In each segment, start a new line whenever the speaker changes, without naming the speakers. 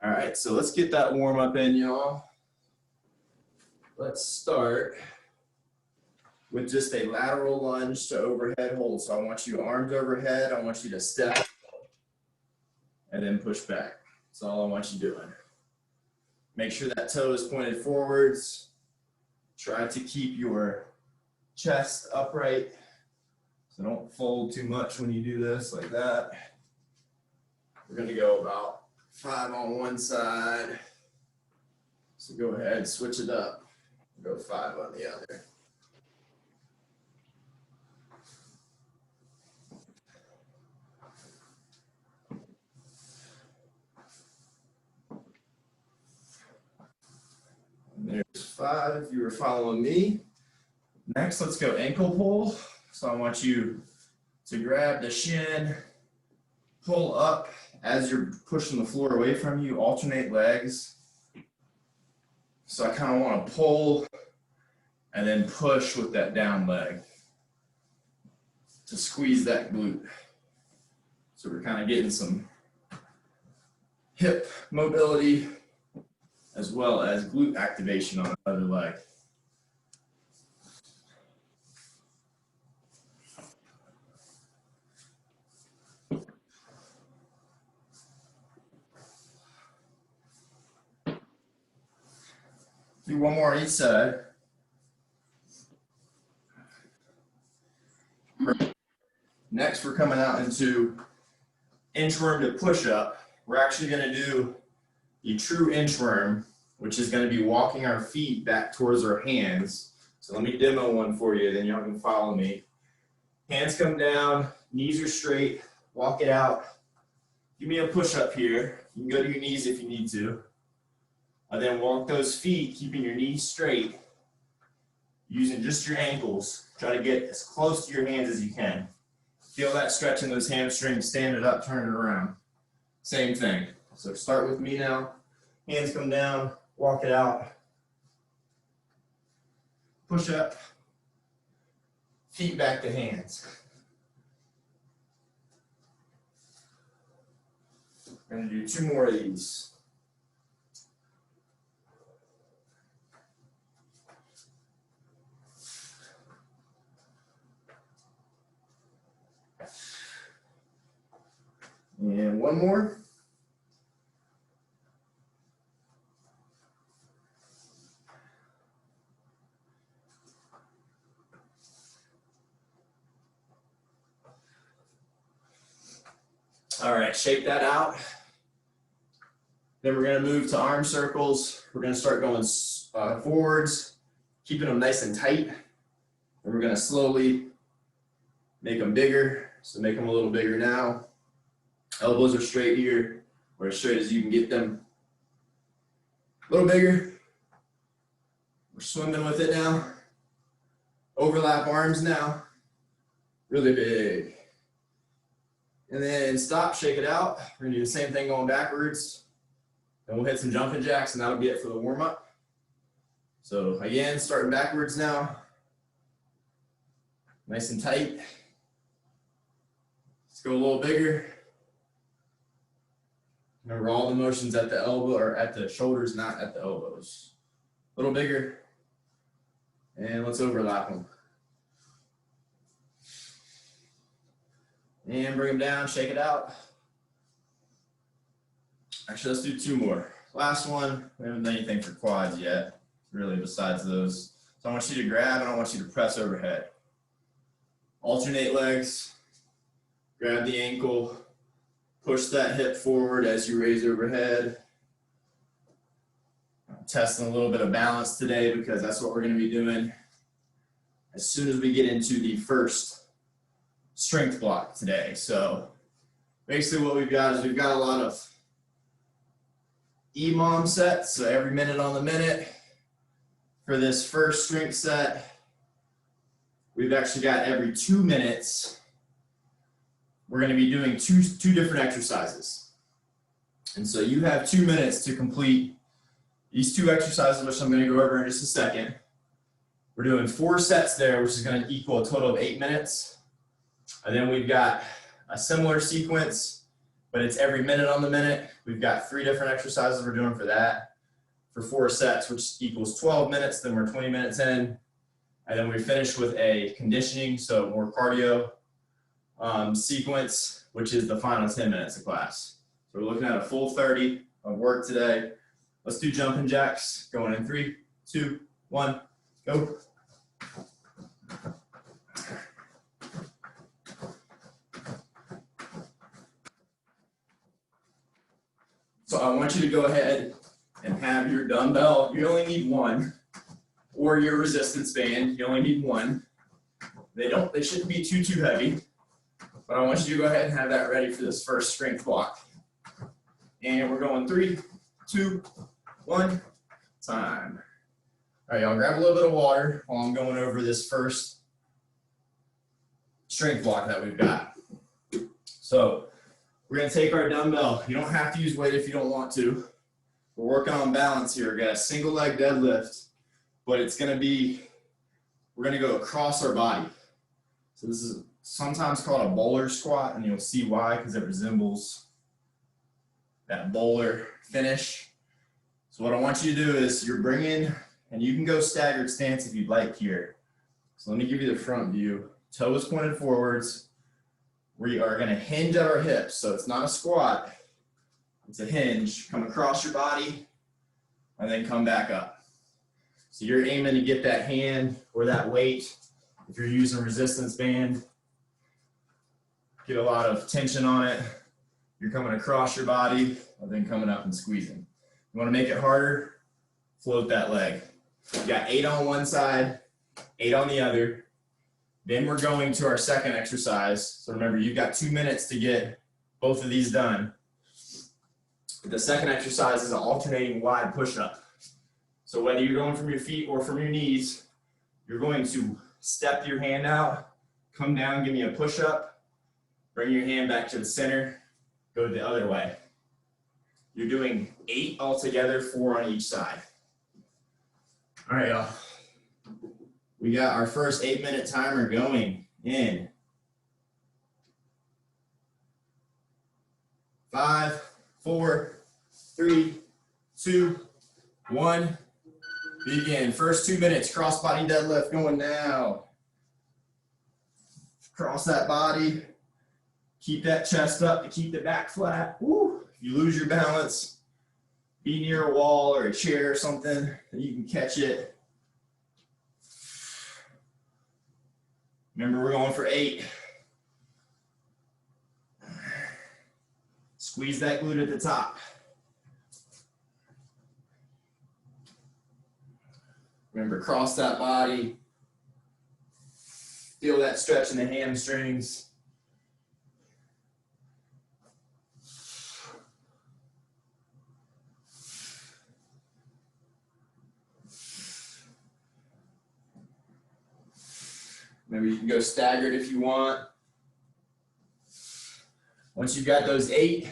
All right, so let's get that warm up in, y'all. Let's start with just a lateral lunge to overhead hold. So I want you arms overhead. I want you to step and then push back. That's all I want you doing. Make sure that toe is pointed forwards. Try to keep your chest upright. So don't fold too much when you do this like that. We're gonna go about 5 on one side. So go ahead, switch it up. Go 5 on the other. And there's 5 if you were following me. Next, let's go ankle pull. So I want you to grab the shin, pull up as you're pushing the floor away from you, alternate legs. So I kind of want to pull and then push with that down leg to squeeze that glute. So we're kind of getting some hip mobility as well as glute activation on the other leg. Do one more on each side. Next, we're coming out into inchworm to push up. We're actually going to do the true inchworm, which is going to be walking our feet back towards our hands. So let me demo one for you, then y'all can follow me. Hands come down, knees are straight, walk it out. Give me a push up here. You can go to your knees if you need to. And then walk those feet, keeping your knees straight, using just your ankles. Try to get as close to your hands as you can. Feel that stretch in those hamstrings, stand it up, turn it around. Same thing. So start with me now. Hands come down, walk it out. Push up, feet back to hands. We're gonna do 2 more of these. And 1 more. All right, shake that out. Then we're going to move to arm circles. We're going to start going forwards, keeping them nice and tight. And we're going to slowly make them bigger. So make them a little bigger now. Elbows are straight here, or as straight as you can get them. A little bigger. We're swimming with it now. Overlap arms now. Really big. And then stop, shake it out. We're gonna do the same thing going backwards. Then we'll hit some jumping jacks and that'll be it for the warm up. So again, starting backwards now. Nice and tight. Let's go a little bigger. Remember all the motions at the elbow or at the shoulders, not at the elbows. A little bigger. And let's overlap them. And bring them down, shake it out. Actually, let's do 2 more. Last one, we haven't done anything for quads yet, really, besides those. So I want you to grab and I want you to press overhead. Alternate legs, grab the ankle, push that hip forward as you raise overhead. I'm testing a little bit of balance today because that's what we're going to be doing as soon as we get into the first strength block today. So basically what we've got is we've got a lot of EMOM sets, so every minute on the minute. For this first strength set, we've actually got every 2 minutes. We're going to be doing two different exercises. And so you have 2 minutes to complete these 2 exercises, which I'm going to go over in just a second. We're doing 4 sets there, which is going to equal a total of 8 minutes. And then we've got a similar sequence but it's every minute on the minute. We've got 3 different exercises we're doing for that for 4 sets, which equals 12 minutes. Then we're 20 minutes in. And then we finish with a conditioning, so more cardio sequence, which is the final 10 minutes of class. So we're looking at a full 30 of work today. Let's do jumping jacks. Going in 3, 2, 1, go. So I want you to go ahead and have your dumbbell. You only need one, or your resistance band. You only need one. They shouldn't be too heavy, but I want you to go ahead and have that ready for this first strength block. And we're going 3, 2, 1, time. All right, y'all grab a little bit of water while I'm going over this first strength block that we've got. So we're gonna take our dumbbell. You don't have to use weight if you don't want to. We're working on balance here. We've got a single leg deadlift, but it's gonna be, we're gonna go across our body. So this is sometimes called a bowler squat, and you'll see why, because it resembles that bowler finish. So what I want you to do is you're bringing, and you can go staggered stance if you'd like here. So let me give you the front view. Toe is pointed forwards. We are gonna hinge at our hips. So it's not a squat, it's a hinge. Come across your body and then come back up. So you're aiming to get that hand or that weight. If you're using resistance band, get a lot of tension on it. You're coming across your body and then coming up and squeezing. You wanna make it harder, float that leg. You got 8 on one side, 8 on the other. Then we're going to our second exercise. So remember, you've got 2 minutes to get both of these done. The second exercise is an alternating wide push-up. So whether you're going from your feet or from your knees, you're going to step your hand out, come down, give me a push-up, bring your hand back to the center, go the other way. You're doing 8 altogether, 4 on each side. All right, y'all. We got our first 8-minute timer going in 5, 4, 3, 2, 1. Begin. First 2 minutes, cross-body deadlift going now. Cross that body. Keep that chest up to keep the back flat. Woo. If you lose your balance, be near a wall or a chair or something, and you can catch it. Remember, we're going for 8. Squeeze that glute at the top. Remember, cross that body. Feel that stretch in the hamstrings. Maybe you can go staggered if you want. Once you've got those 8,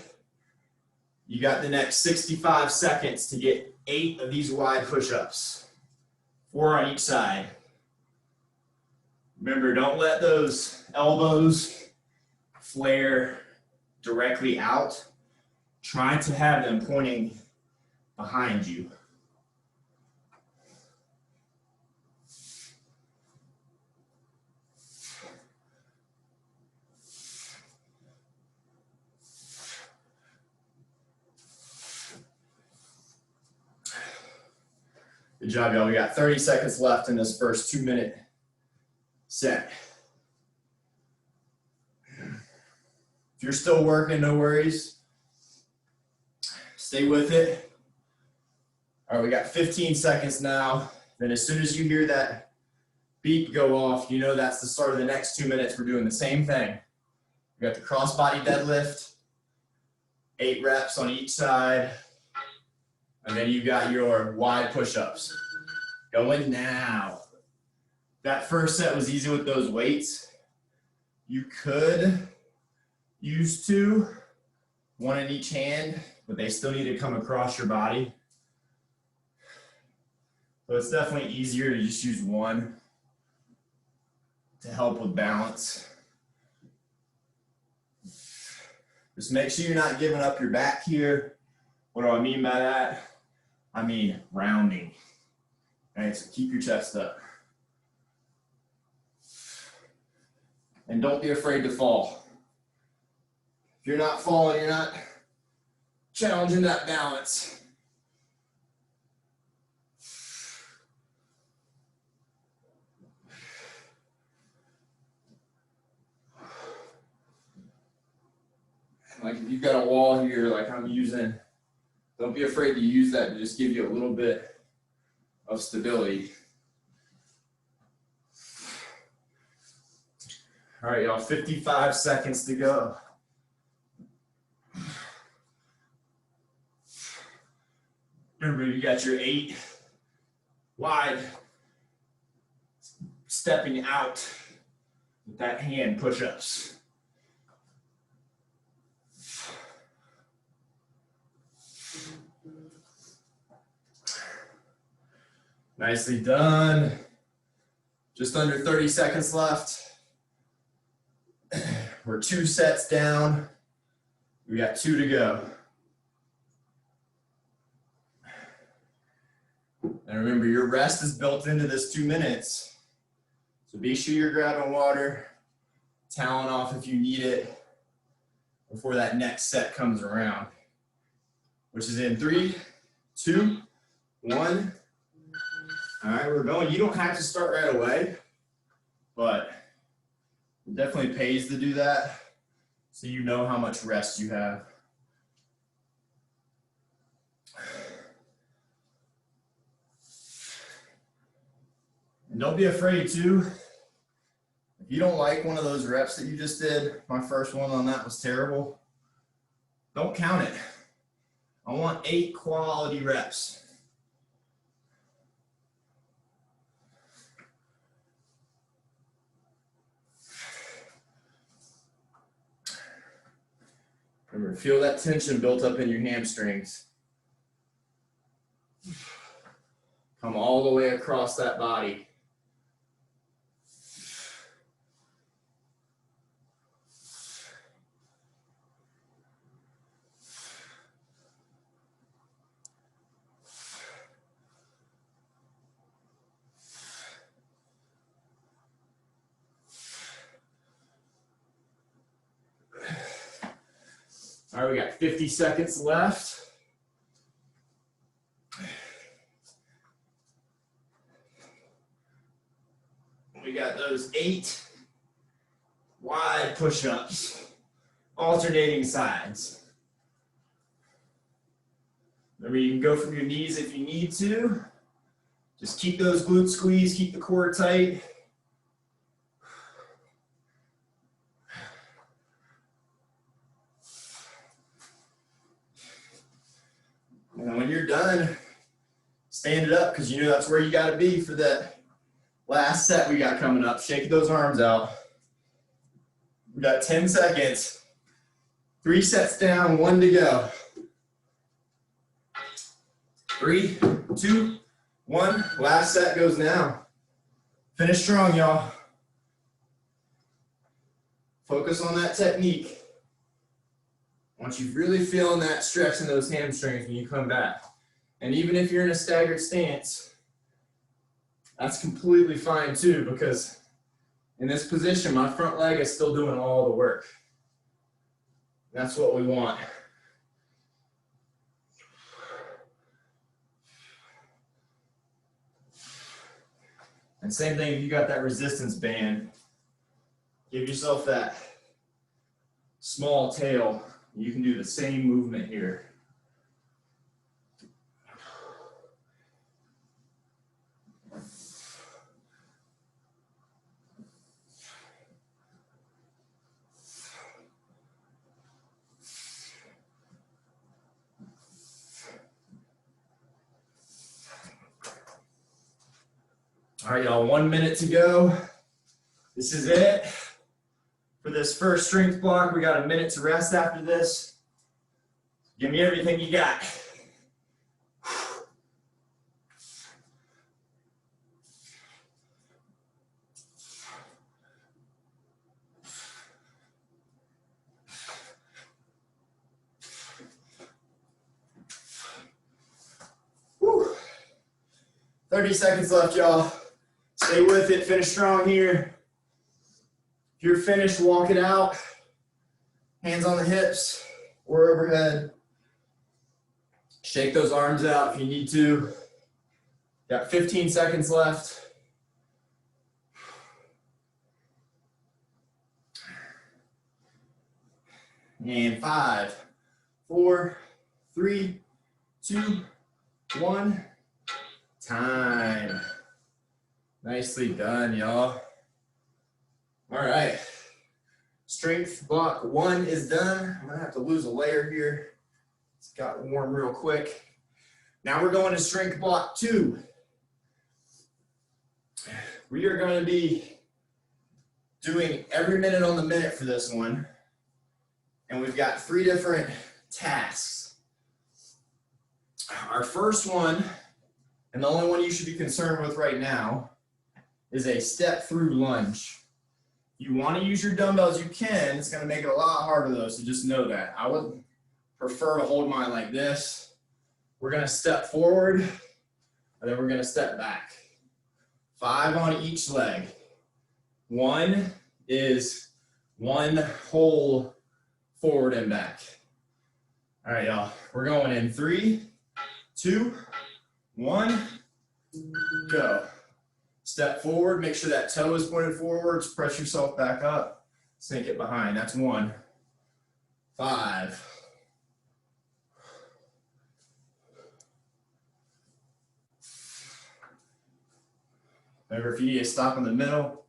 you got the next 65 seconds to get 8 of these wide push-ups, 4 on each side. Remember, don't let those elbows flare directly out. Try to have them pointing behind you. Good job, y'all. We got 30 seconds left in this first 2-minute set. If you're still working, no worries. Stay with it. All right, we got 15 seconds now. Then as soon as you hear that beep go off, you know that's the start of the next 2 minutes. We're doing the same thing. We got the cross-body deadlift, 8 reps on each side. And then you got your wide push-ups. Going now. That first set was easy with those weights. You could use 2, 1 in each hand, but they still need to come across your body. So it's definitely easier to just use 1 to help with balance. Just make sure you're not giving up your back here. What do I mean by that? I mean rounding. All right, so keep your chest up. And don't be afraid to fall. If you're not falling, you're not challenging that balance. Like if you've got a wall here, like I'm using, don't be afraid to use that to just give you a little bit of stability. All right, y'all, 55 seconds to go. Remember, you got your 8 wide, stepping out with that hand push-ups. Nicely done. Just under 30 seconds left. We're 2 sets down. We got 2 to go. And remember, your rest is built into this 2 minutes. So be sure you're grabbing water, toweling off if you need it before that next set comes around, which is in 3, 2, 1. All right, we're going. You don't have to start right away, but it definitely pays to do that so you know how much rest you have. And don't be afraid to. If you don't like one of those reps that you just did, my first one on that was terrible, don't count it. I want 8 quality reps. Remember, feel that tension built up in your hamstrings. Come all the way across that body. All right, we got 50 seconds left. We got those 8 wide push-ups, alternating sides. Remember, you can go from your knees if you need to. Just keep those glutes squeezed, keep the core tight. And when you're done, stand it up because you know that's where you got to be for that last set we got coming up. Shake those arms out. We got 10 seconds. 3 sets down, 1 to go. 3, 2, 1. Last set goes now. Finish strong, y'all. Focus on that technique. Once you're really feeling that stretch in those hamstrings when you come back. And even if you're in a staggered stance, that's completely fine too, because in this position, my front leg is still doing all the work. That's what we want. And same thing if you got that resistance band, give yourself that small tail. You can do the same movement here. All right, y'all, 1 minute to go. This is it for this first strength block. We got a minute to rest after this. Give me everything you got. 30 seconds left, y'all. Stay with it, finish strong here. If you're finished, walk it out. Hands on the hips or overhead. Shake those arms out if you need to. Got 15 seconds left. And 5, 4, 3, 2, 1. Time. Nicely done, y'all. All right. Strength block 1 is done. I'm gonna have to lose a layer here. It's got warm real quick. Now we're going to strength block 2. We are going to be doing every minute on the minute for this one. And we've got 3 different tasks. Our first one, and the only one you should be concerned with right now, is a step through lunge. If you want to use your dumbbells, you can. It's going to make it a lot harder though, so just know that. I would prefer to hold mine like this. We're going to step forward, and then we're going to step back. 5 on each leg. 1 is 1 whole forward and back. All right, y'all. We're going in 3, 2, 1, go. Step forward, make sure that toe is pointed forwards, press yourself back up, sink it behind. That's 1. 5. Remember, if you need to stop in the middle,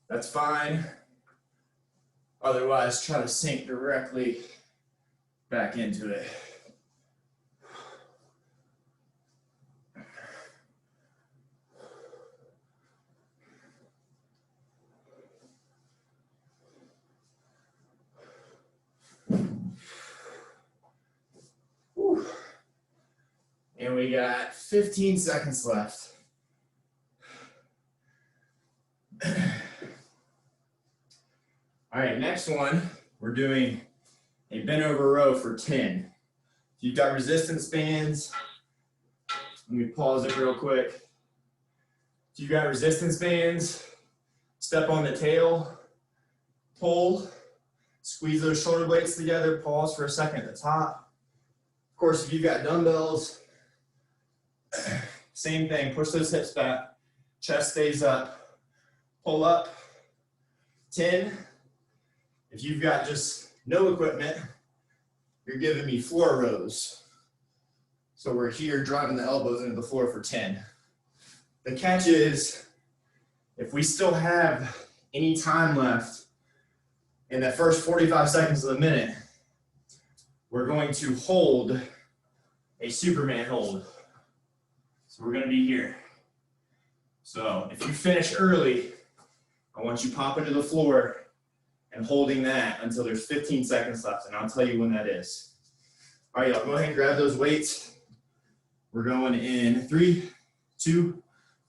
that's fine. Otherwise, try to sink directly back into it. Whew. And we got 15 seconds left. All right, next one, we're doing a bent over row for 10. If you've got resistance bands, let me pause it real quick. If you've got resistance bands, step on the tail, pull, squeeze those shoulder blades together, pause for a second at the top. Of course, if you've got dumbbells, same thing, push those hips back, chest stays up, pull up, 10. If you've got just no equipment, you're giving me floor rows. So we're here driving the elbows into the floor for 10. The catch is, if we still have any time left in the first 45 seconds of the minute, we're going to hold a Superman hold. So we're going to be here. So if you finish early, I want you popping to the floor and holding that until there's 15 seconds left, and I'll tell you when that is. All right, y'all, go ahead and grab those weights. We're going in 3, 2,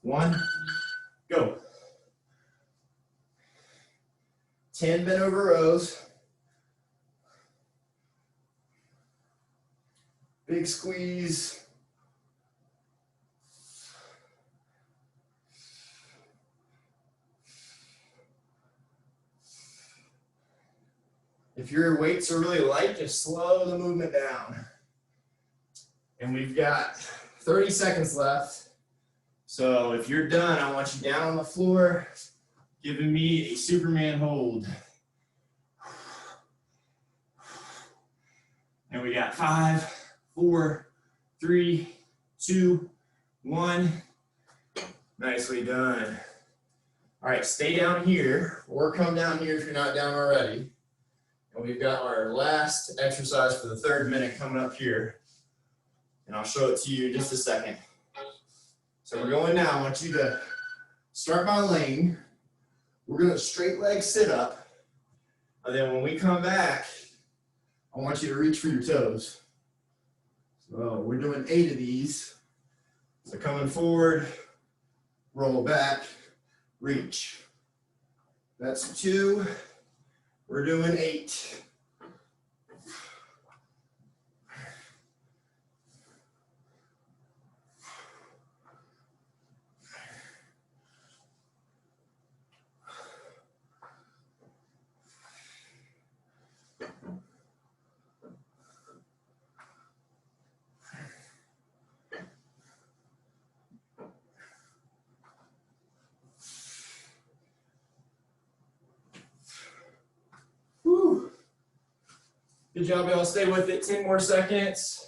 1, go. 10 bent over rows. Big squeeze. If your weights are really light, just slow the movement down. And we've got 30 seconds left. So if you're done, I want you down on the floor, giving me a Superman hold. And we got 5, 4, 3, 2, 1. Nicely done. All right, stay down here or come down here if you're not down already. And we've got our last exercise for the 3rd minute coming up here. And I'll show it to you in just a second. So we're going now. I want you to start by lane. We're going to straight leg sit up. And then when we come back, I want you to reach for your toes. So we're doing 8 of these. So coming forward, roll back, reach. That's 2. We're doing 8. Good job, y'all. Stay with it. 10 more seconds.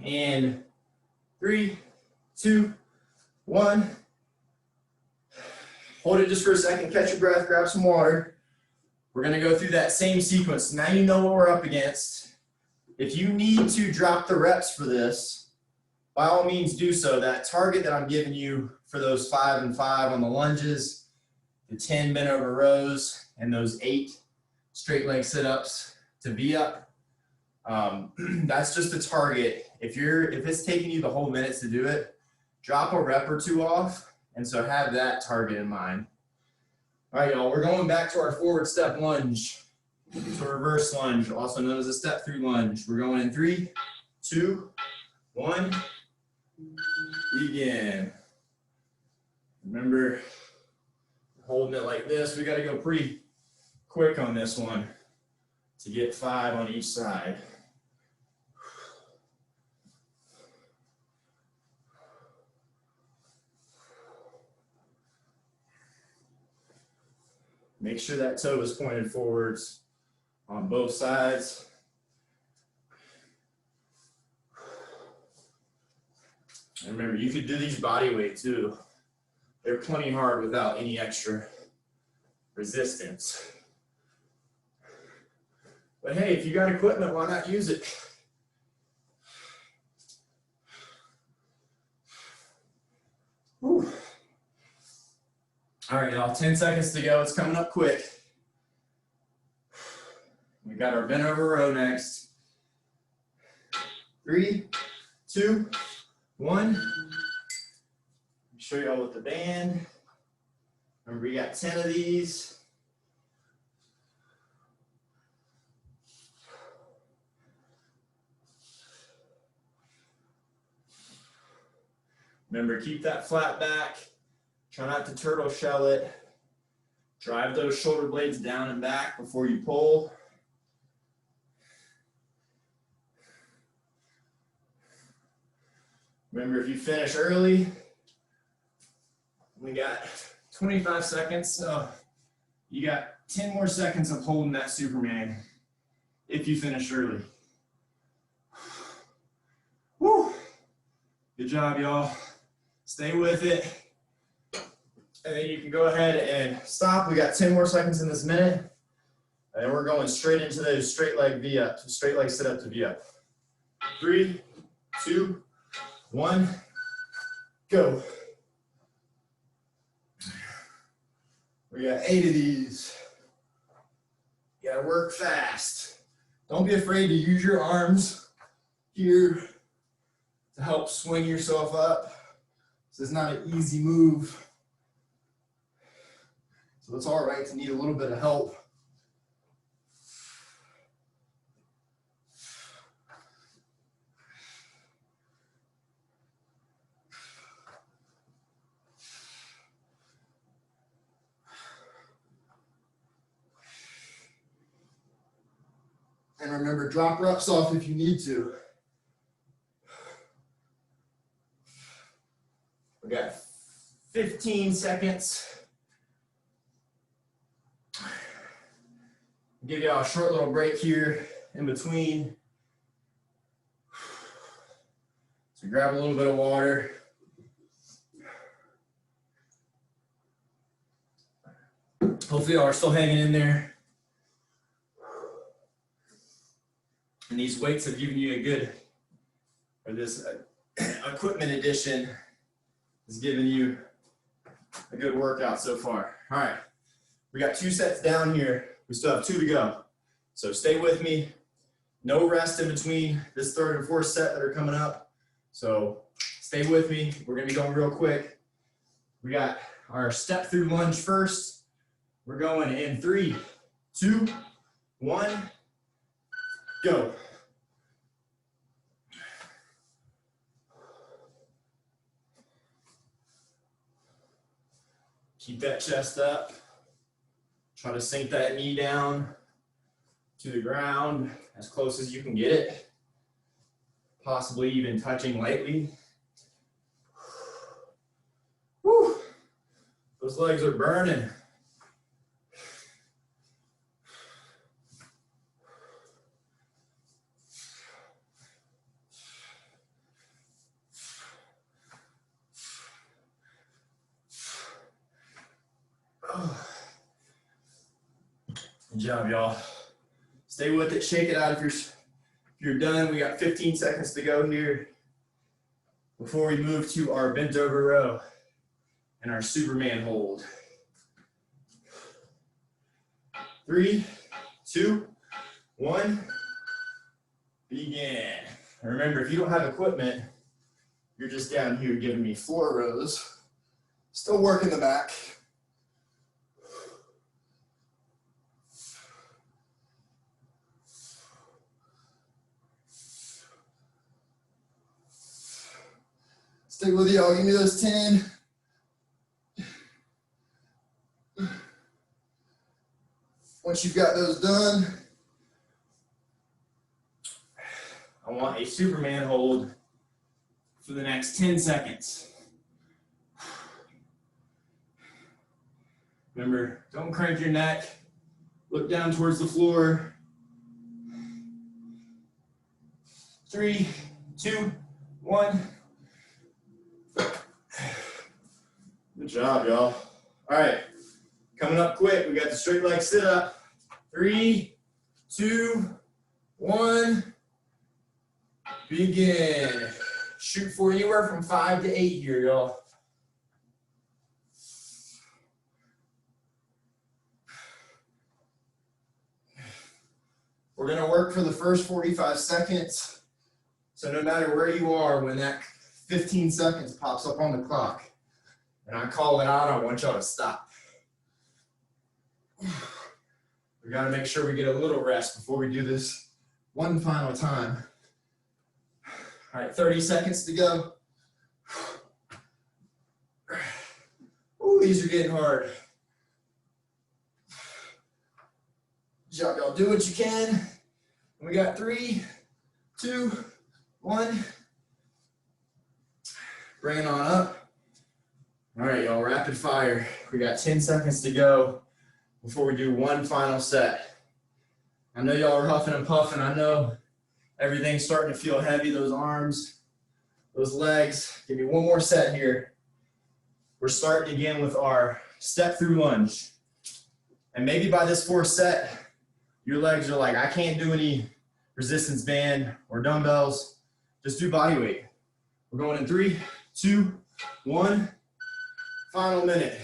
And 3, 2, 1. Hold it just for a second. Catch your breath. Grab some water. We're going to go through that same sequence. Now you know what we're up against. If you need to drop the reps for this, by all means do so. That target that I'm giving you for those 5 and 5 on the lunges, the 10 bent over rows, and those 8 straight leg sit-ups to V-up, that's just the target. If it's taking you the whole minutes to do it, drop a rep or 2 off, and so have that target in mind. All right, y'all, we're going back to our forward step lunge. So reverse lunge, also known as a step through lunge. We're going in 3, 2, 1, begin. Remember, holding it like this, we gotta go pretty quick on this one to get 5 on each side. Make sure that toe is pointed forwards on both sides. And remember, you could do these body weight too. They're plenty hard without any extra resistance. But hey, if you got equipment, why not use it? Whew. All right, y'all, 10 seconds to go. It's coming up quick. We got our bent over row next. 3, 2, 1. Show y'all with the band. Remember, we got 10 of these. Remember, keep that flat back. Try not to turtle shell it. Drive those shoulder blades down and back before you pull. Remember, if you finish early, we got 25 seconds, so you got 10 more seconds of holding that Superman if you finish early. Woo! Good job, y'all. Stay with it. And then you can go ahead and stop. We got 10 more seconds in this minute. And then we're going straight into those straight leg V-up, straight leg sit-up to V-up. 3, 2, 1, go. We got 8 of these. You gotta work fast. Don't be afraid to use your arms here to help swing yourself up. This is not an easy move. So it's all right to need a little bit of help. And remember, drop reps off if you need to. We got 15 seconds. Give y'all a short little break here in between. So grab a little bit of water. Hopefully y'all are still hanging in there. And these weights have given you a good, or this equipment edition has given you a good workout so far. All right, we got 2 sets down here. We still have 2 to go. So stay with me. No rest in between this 3rd and 4th set that are coming up. So stay with me. We're gonna be going real quick. We got our step through lunge first. We're going in 3, 2, 1, go. Keep that chest up. Try to sink that knee down to the ground as close as you can get it. Possibly even touching lightly. Those legs are burning. Good job, y'all. Stay with it, shake it out if you're done. We got 15 seconds to go here before we move to our bent over row and our Superman hold. 3, 2, 1, begin. And remember, if you don't have equipment, you're just down here giving me 4 rows. Still working the back. Stay with y'all, give me those 10. Once you've got those done, I want a Superman hold for the next 10 seconds. Remember, don't crank your neck. Look down towards the floor. 3, 2, 1. Good job, y'all. All right, coming up quick, we got the straight leg sit up. 3, 2, 1, begin. Shoot for anywhere from 5 to 8 here, y'all. We're gonna work for the first 45 seconds. So no matter where you are, when that 15 seconds pops up on the clock and I call it out, I want y'all to stop. We gotta make sure we get a little rest before we do this one final time. All right, 30 seconds to go. Ooh, these are getting hard. Good job, y'all. Do what you can. We got 3, 2, 1. Bring it on up. All right, y'all, rapid fire. We got 10 seconds to go before we do one final set. I know y'all are huffing and puffing. I know everything's starting to feel heavy, those arms, those legs. Give me one more set here. We're starting again with our step through lunge. And maybe by this 4th set, your legs are like, I can't do any resistance band or dumbbells. Just do body weight. We're going in 3, 2, 1. Final minute.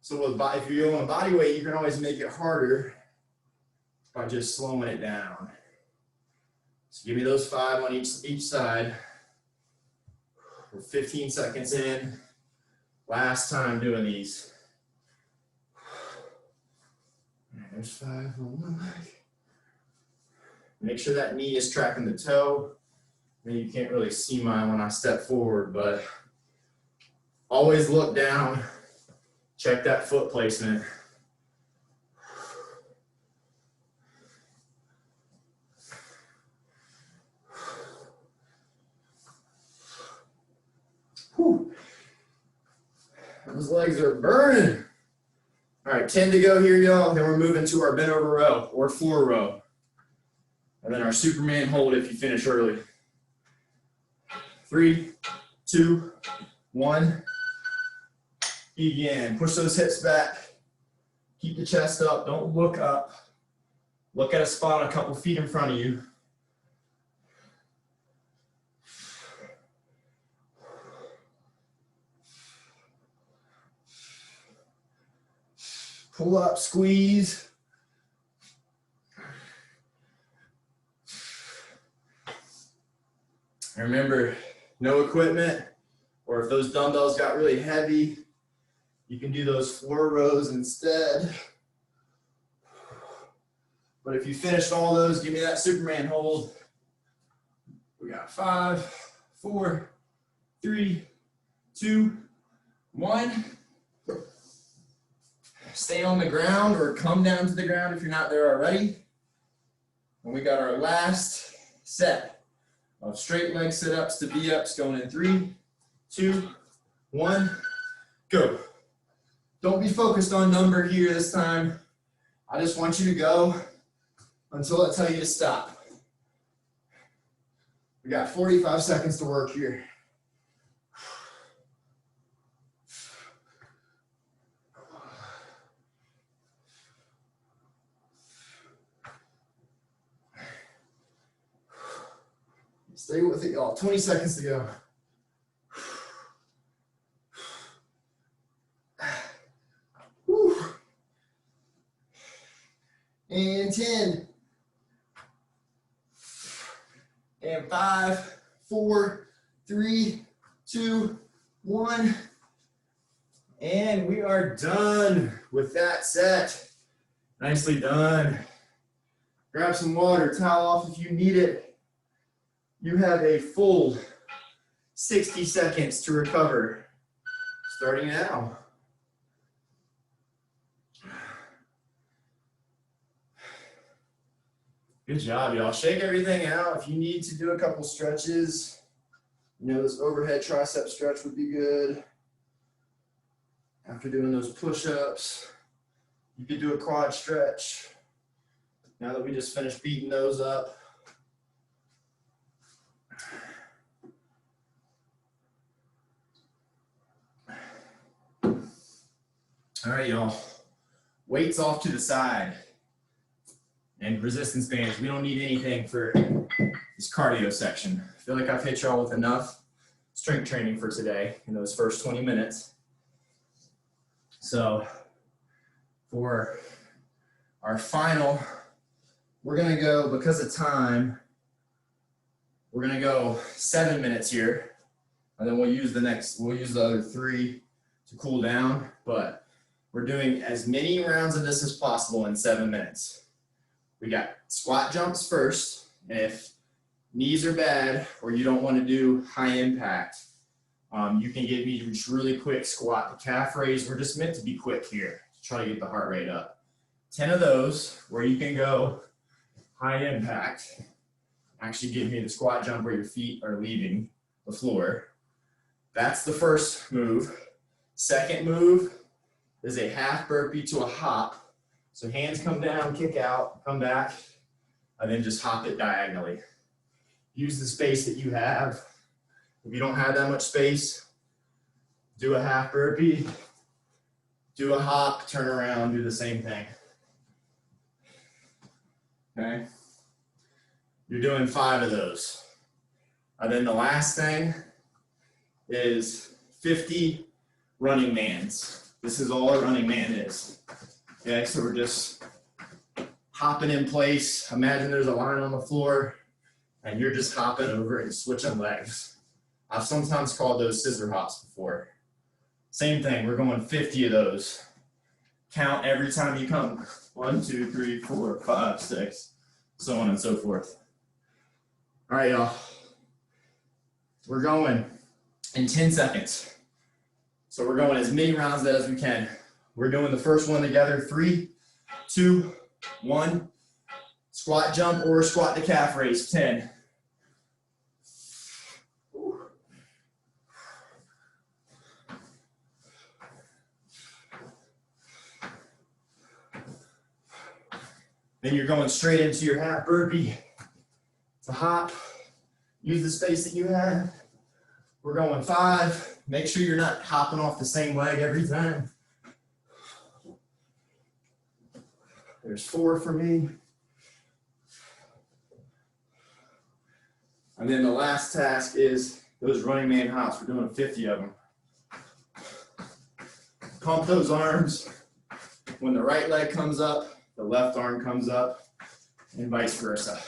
So if you're going body weight, you can always make it harder by just slowing it down. So give me those 5 on each side. We're 15 seconds in. Last time doing these. There's 5 on one leg. Make sure that knee is tracking the toe. Maybe you can't really see mine when I step forward, but always look down. Check that foot placement. Whew. Those legs are burning. All right, 10 to go here, y'all. Then we're moving to our bent over row or floor row. And then our Superman hold if you finish early. 3, 2, 1. Begin. Push those hips back. Keep the chest up. Don't look up. Look at a spot a couple feet in front of you. Pull up, squeeze. Remember, no equipment, or if those dumbbells got really heavy, you can do those floor rows instead. But if you finished all those, give me that Superman hold. We got 5, 4, 3, 2, 1. Stay on the ground or come down to the ground if you're not there already. And we got our last set of straight leg sit-ups to V-ups going in 3, 2, 1, go. Don't be focused on number here this time. I just want you to go until I tell you to stop. We got 45 seconds to work here. Stay with it, y'all. 20 seconds to go. Whew. And 10. And 5, 4, 3, 2, 1. And we are done with that set. Nicely done. Grab some water, towel off if you need it. You have a full 60 seconds to recover, starting now. Good job, y'all. Shake everything out. If you need to do a couple stretches, you know, this overhead tricep stretch would be good. After doing those push-ups, you could do a quad stretch. Now that we just finished beating those up. All right, y'all. Weights off to the side. And resistance bands. We don't need anything for this cardio section. I feel like I've hit y'all with enough strength training for today in those first 20 minutes. So for our final, we're gonna go, because of time, we're gonna go 7 minutes here. And then we'll use the other 3 to cool down, but we're doing as many rounds of this as possible in 7 minutes. We got squat jumps first, and if knees are bad or you don't want to do high impact, you can give me just really quick squat to calf raise. We're just meant to be quick here to try to get the heart rate up. 10 of those where you can go high impact. Actually give me the squat jump where your feet are leaving the floor. That's the first move. Second move is a half burpee to a hop. So hands come down, kick out, come back, and then just hop it diagonally. Use the space that you have. If you don't have that much space, do a half burpee, do a hop, turn around, do the same thing. Okay? You're doing 5 of those. And then the last thing is 50 running mans. This is all a running man is. Okay, so we're just hopping in place. Imagine there's a line on the floor and you're just hopping over and switching legs. I've sometimes called those scissor hops before. Same thing, we're going 50 of those. Count every time you come. 1, 2, 3, 4, 5, 6, so on and so forth. All right, y'all. We're going in 10 seconds. So we're going as many rounds of that as we can. We're doing the first one together. 3, 2, 1. Squat jump or squat to calf raise. 10. Then you're going straight into your half burpee. To hop. Use the space that you have. We're going 5. Make sure you're not hopping off the same leg every time. There's 4 for me. And then the last task is those running man hops. We're doing 50 of them. Pump those arms. When the right leg comes up, the left arm comes up, and vice versa.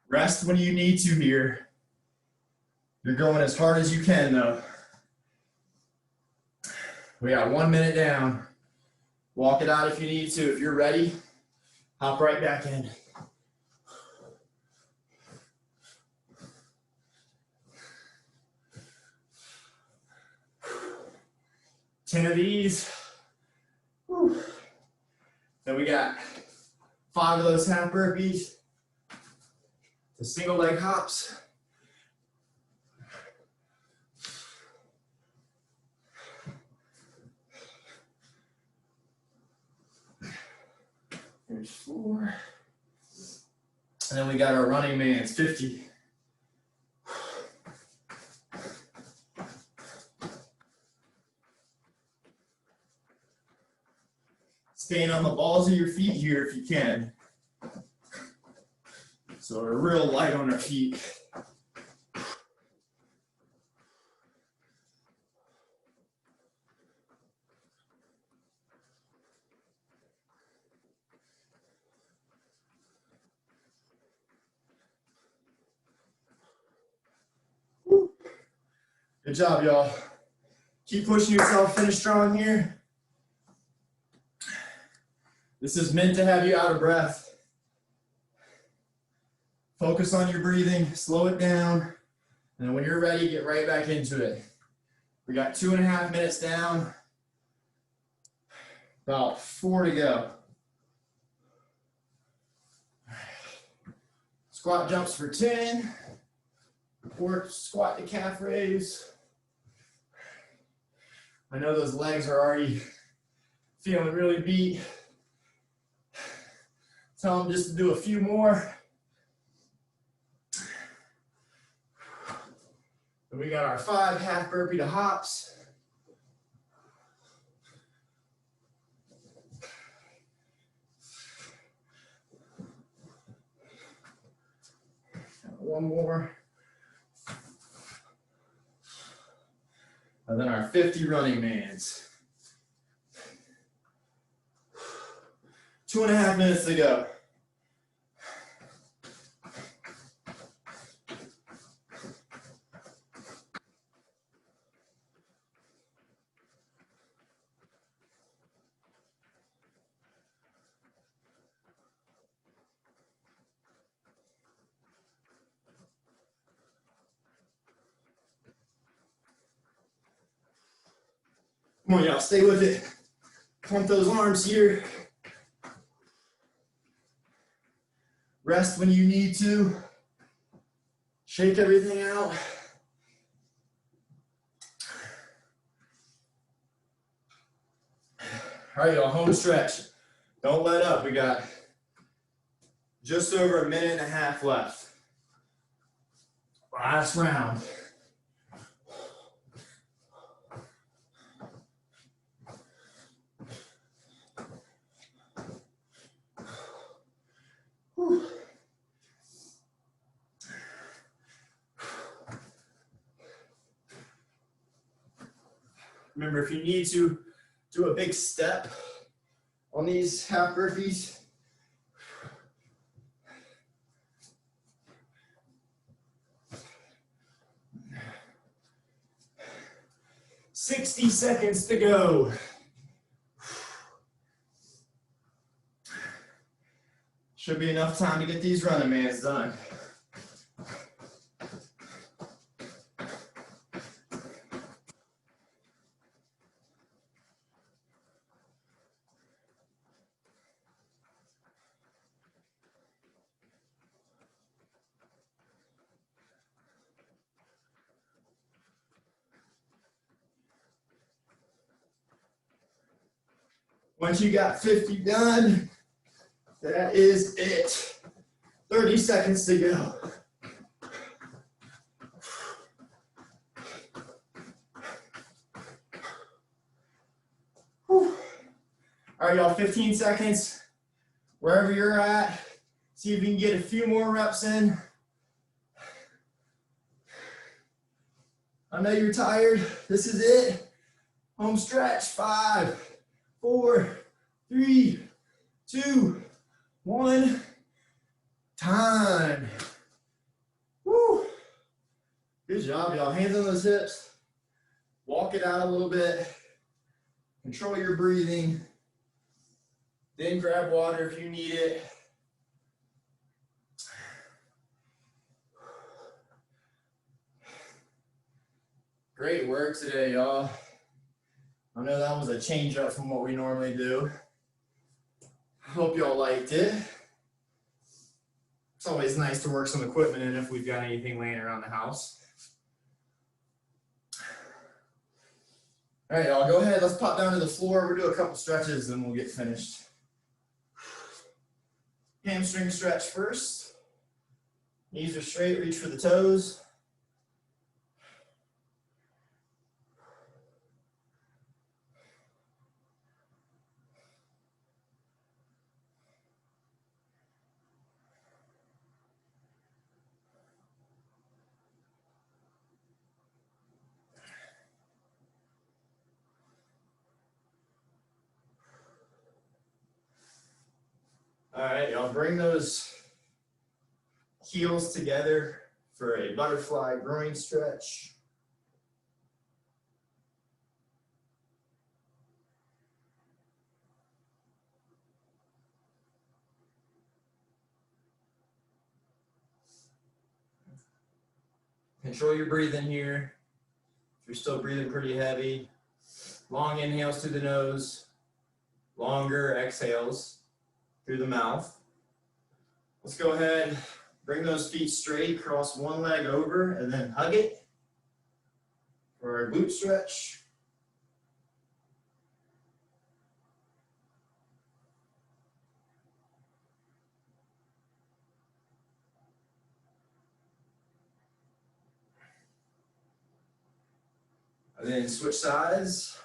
Rest when you need to here. You're going as hard as you can though. We got 1 minute down. Walk it out if you need to. If you're ready, hop right back in. Ten of these. Then we got 5 of those half burpees to single leg hops. There's 4. And then we got our running man's 50. Staying on the balls of your feet here if you can. So we're real light on our feet. Woo. Good job, y'all. Keep pushing yourself, finish strong here. This is meant to have you out of breath. Focus on your breathing, slow it down, and then when you're ready, get right back into it. We got 2.5 minutes down, about 4 to go. Squat jumps for 10, or squat to calf raise. I know those legs are already feeling really beat. Tell them just to do a few more. And we got our 5 half burpee to hops. One more. And then our 50 running mans. 2.5 minutes to go. Come on, y'all, stay with it. Pump those arms here. Rest when you need to. Shake everything out. All right, y'all, home stretch. Don't let up. We got just over 1.5 minutes left. Last round. Whew. Remember, if you need to do a big step on these half burpees, 60 seconds to go. Should be enough time to get these running mans done. Once you got 50 done, that is it. 30 seconds to go. Whew. All right, y'all, 15 seconds. Wherever you're at, see if you can get a few more reps in. I know you're tired. This is it. Home stretch. 5, 4, 3, 2, 1. Time. Woo. Good job, y'all. Hands on those hips. Walk it out a little bit. Control your breathing. Then grab water if you need it. Great work today, y'all. I know that was a change up from what we normally do. Hope y'all liked it. It's always nice to work some equipment in if we've got anything laying around the house. All right, y'all, go ahead. Let's pop down to the floor. We'll do a couple stretches and we'll get finished. Hamstring stretch first. Knees are straight, reach for the toes. All right, y'all, bring those heels together for a butterfly groin stretch. Control your breathing here. If you're still breathing pretty heavy, long inhales through the nose, longer exhales through the mouth. Let's go ahead, bring those feet straight, cross one leg over, and then hug it for our glute stretch. And then switch sides.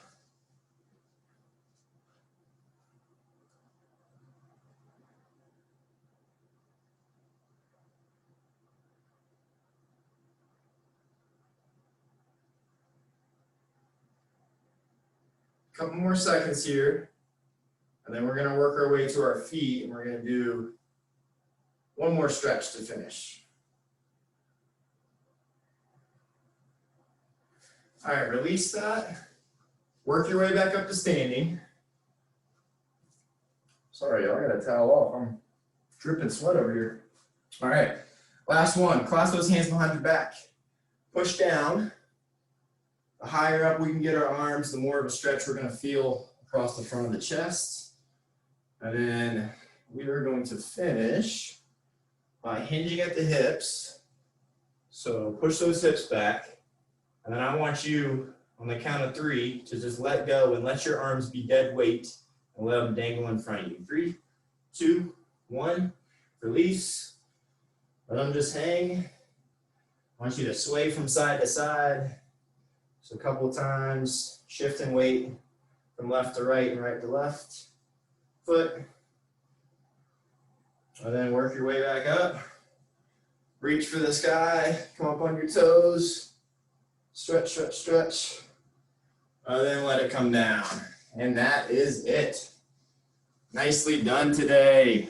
Couple more seconds here, and then we're going to work our way to our feet, and we're going to do one more stretch to finish. All right, release that. Work your way back up to standing. Sorry, y'all, I got to towel off. I'm dripping sweat over here. All right, last one. Clasp those hands behind your back. Push down. The higher up we can get our arms, the more of a stretch we're going to feel across the front of the chest. And then we are going to finish by hinging at the hips. So push those hips back. And then I want you, on the count of 3, to just let go and let your arms be dead weight and let them dangle in front of you. 3, 2, 1, release. Let them just hang. I want you to sway from side to side. So a couple of times, shifting weight from left to right and right to left. Foot. And then work your way back up. Reach for the sky. Come up on your toes. Stretch, stretch, stretch. And then let it come down. And that is it. Nicely done today.